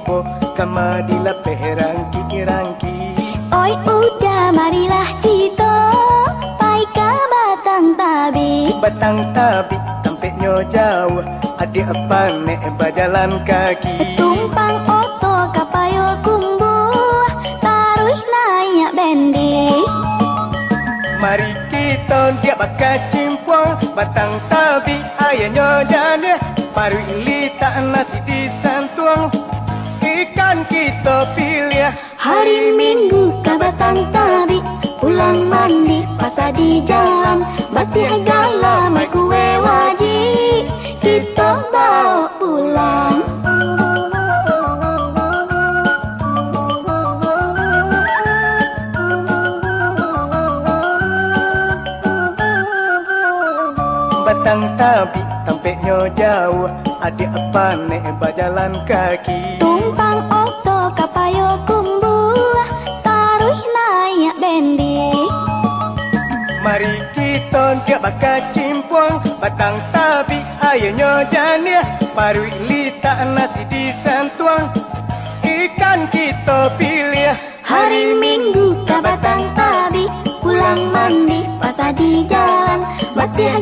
po kama dilapeh rangki-rangki. Oi udah marilah kita pai ke Batang Tabi. Batang Tabi tampaknya jauh, adik apa nek berjalan kaki. Tumpang oto kapayo kumbu taruh naik bendi. Mari kita dia bakal cimpung Batang Tabi ayahnya jane. Paru ili tak nasi disantuang, ikan kita pilih. Hari Minggu ke Batang Tabi, pulang mandi pasar di jalan, batih gala mai kue wajib kita bawa pulang. Batang Tabi tampaknya jauh, adik apa nek berjalan kaki. Tumpang oto kapayo kumbu taruh naik bendi. Mari kita dia bakal cimpung Batang Tabi ayahnya jane. Paru ili tak nasi disantuang, ikan kita pilih. Hari Minggu ke Batang Tabi, pulang mandi pasar di jalan, batih